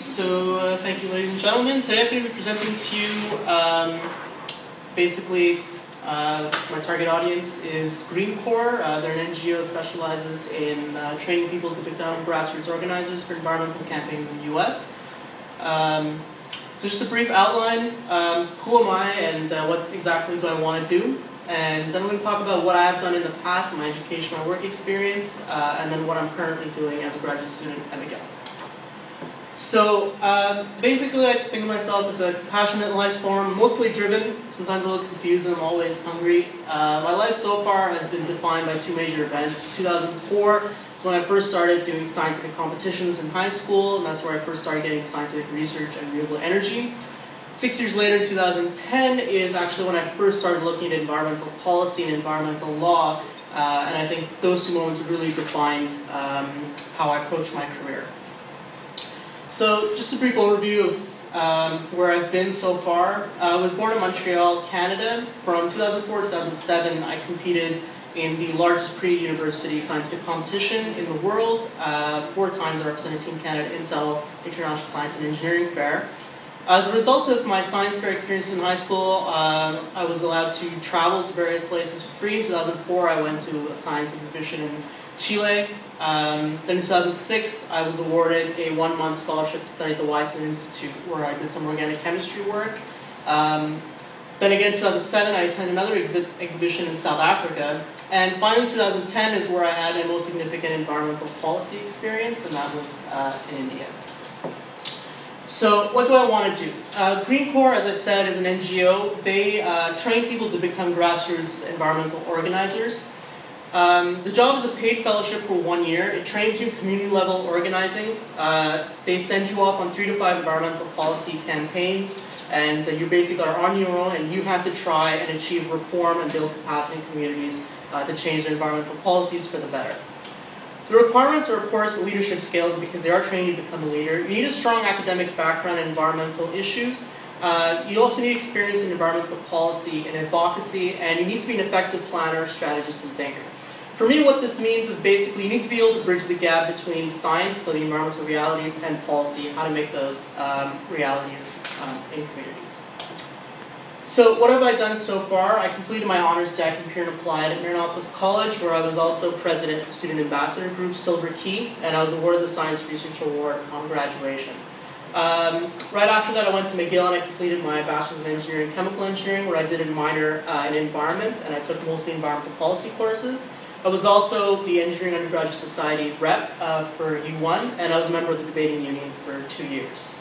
Thank you, ladies and gentlemen. Today I'm going to be presenting to you, my target audience is Green Corps. They're an NGO that specializes in training people to become grassroots organizers for environmental campaigns in the US. So just a brief outline, who am I and what exactly do I want to do? And then I'm going to talk about what I have done in the past, my education, my work experience, and then what I'm currently doing as a graduate student at McGill. So basically I think of myself as a passionate life form, mostly driven, sometimes a little confused, and I'm always hungry. My life so far has been defined by two major events. 2004 is when I first started doing scientific competitions in high school, and that's where I first started getting scientific research and renewable energy. 6 years later, 2010, is actually when I first started looking at environmental policy and environmental law, and I think those two moments have really defined how I approach my career. So just a brief overview of where I've been so far. I was born in Montreal, Canada. From 2004 to 2007, I competed in the largest pre-university scientific competition in the world. 4 times I represented Team Canada Intel International Science and Engineering Fair. As a result of my science fair experience in high school, I was allowed to travel to various places for free. In 2004, I went to a science exhibition in Chile. Then in 2006, I was awarded a 1-month scholarship to study at the Weizmann Institute, where I did some organic chemistry work. Then again, in 2007, I attended another exhibition in South Africa. And finally, in 2010 is where I had my most significant environmental policy experience, and that was in India. So what do I want to do? Green Corps, as I said, is an NGO. They train people to become grassroots environmental organizers. The job is a paid fellowship for 1 year. It trains you in community-level organizing. They send you off on 3 to 5 environmental policy campaigns, and you basically are on your own, and you have to try and achieve reform and build capacity in communities to change their environmental policies for the better. The requirements are, of course, leadership skills, because they are training you to become a leader. You need a strong academic background in environmental issues. You also need experience in environmental policy and advocacy, and you need to be an effective planner, strategist, and thinker. For me, what this means is basically you need to be able to bridge the gap between science, so the environmental realities, and policy, how to make those realities in communities. So what have I done so far? I completed my honors deck in Pure and Applied at Marianopolis College, where I was also president of the Student Ambassador Group, Silver Key, and I was awarded the Science Research Award upon graduation. Right after that, I went to McGill and I completed my Bachelor's of Engineering Chemical Engineering, where I did a minor in environment, and I took mostly environmental policy courses. I was also the Engineering Undergraduate Society rep for U1, and I was a member of the debating union for 2 years.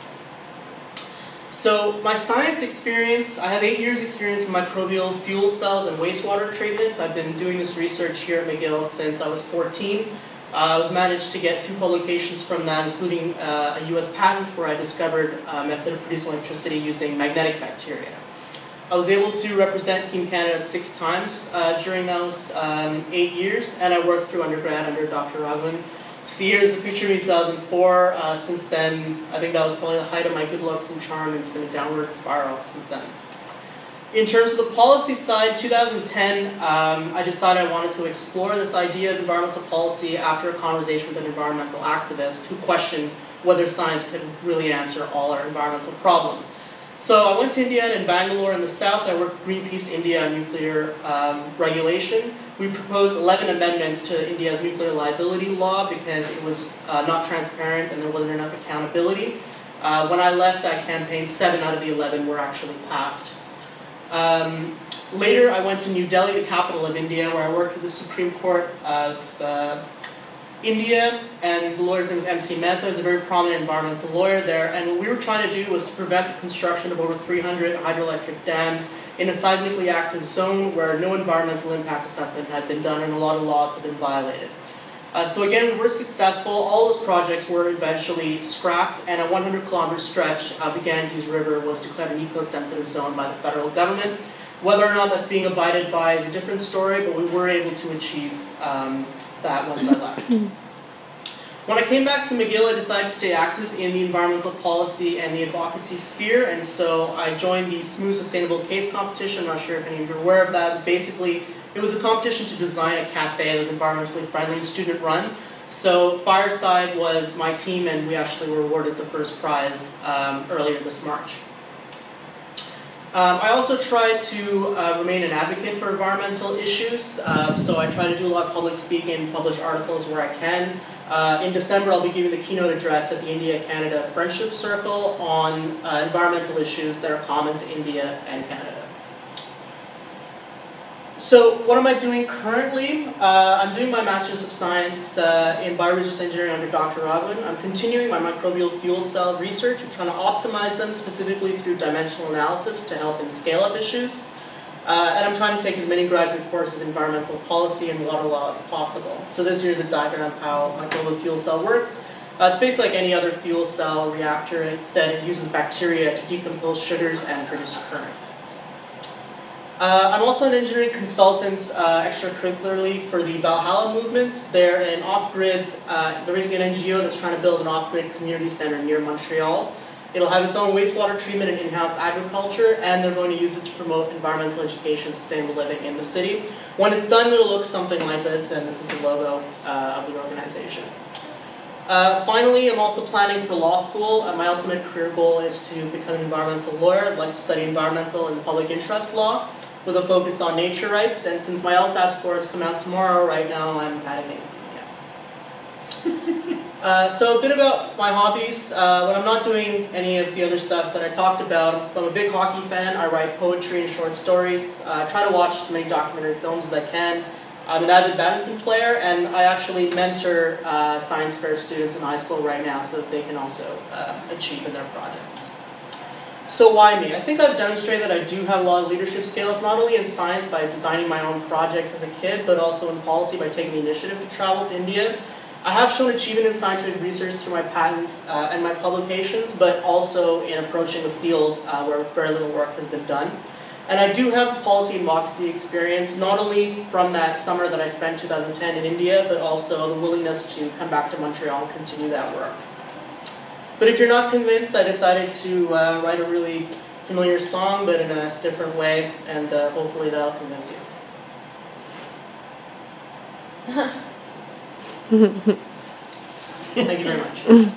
So my science experience, I have 8 years experience in microbial fuel cells and wastewater treatment. I've been doing this research here at McGill since I was 14. I was managed to get 2 publications from that, including a US patent where I discovered a method of producing electricity using magnetic bacteria. I was able to represent Team Canada 6 times during those 8 years, and I worked through undergrad under Dr. Raghavan. See, here's a picture of me in 2004. Since then, I think that was probably the height of my good looks and charm, and it's been a downward spiral since then. In terms of the policy side, 2010, I decided I wanted to explore this idea of environmental policy after a conversation with an environmental activist who questioned whether science could really answer all our environmental problems. So I went to India, and in Bangalore in the south, I worked with Greenpeace India on nuclear regulation. We proposed 11 amendments to India's nuclear liability law because it was not transparent and there wasn't enough accountability. When I left that campaign, 7 out of the 11 were actually passed. Later, I went to New Delhi, the capital of India, where I worked with the Supreme Court of India, and the lawyer's name is MC Mehta. He's a very prominent environmental lawyer there, and what we were trying to do was to prevent the construction of over 300 hydroelectric dams in a seismically active zone where no environmental impact assessment had been done and a lot of laws had been violated. So again, we were successful. All those projects were eventually scrapped, and a 100-kilometer stretch of the Ganges River was declared an eco-sensitive zone by the federal government. Whether or not that's being abided by is a different story, but we were able to achieve that once I left. When I came back to McGill, I decided to stay active in the environmental policy and the advocacy sphere, and so I joined the Smooth Sustainable Case competition. I'm not sure if any of you are aware of that. Basically, it was a competition to design a cafe that was environmentally friendly and student-run. So Fireside was my team, and we actually were awarded the first prize earlier this March. I also try to remain an advocate for environmental issues, so I try to do a lot of public speaking, publish articles where I can. In December, I'll be giving the keynote address at the India-Canada Friendship Circle on environmental issues that are common to India and Canada. So what am I doing currently? I'm doing my Master's of Science in Bioresource Engineering under Dr. Raghavan. I'm continuing my microbial fuel cell research. I'm trying to optimize them specifically through dimensional analysis to help in scale-up issues. And I'm trying to take as many graduate courses in environmental policy and water law as possible. So this here is a diagram of how microbial fuel cell works. It's basically like any other fuel cell reactor. Instead, it uses bacteria to decompose sugars and produce a current. I'm also an engineering consultant extracurricularly for the Valhalla movement. They're an off-grid, they're basically an NGO that's trying to build an off-grid community center near Montreal. It'll have its own wastewater treatment and in-house agriculture, and they're going to use it to promote environmental education and sustainable living in the city. When it's done, it'll look something like this, and this is the logo of the organization. Finally, I'm also planning for law school. My ultimate career goal is to become an environmental lawyer. I'd like to study environmental and public interest law, with a focus on nature rights, and since my LSAT scores come out tomorrow, right now I'm padding. Yeah. So a bit about my hobbies. When I'm not doing any of the other stuff that I talked about, I'm a big hockey fan. I write poetry and short stories. I try to watch as many documentary films as I can. I'm an avid badminton player, and I actually mentor science fair students in high school right now so that they can also achieve in their projects. So why me? I think I've demonstrated that I do have a lot of leadership skills, not only in science by designing my own projects as a kid, but also in policy by taking the initiative to travel to India. I have shown achievement in scientific research through my patent and my publications, but also in approaching a field where very little work has been done. And I do have the policy and advocacy experience, not only from that summer that I spent 2010 in India, but also the willingness to come back to Montreal and continue that work. But if you're not convinced, I decided to write a really familiar song, but in a different way, and hopefully that'll convince you. Thank you very much.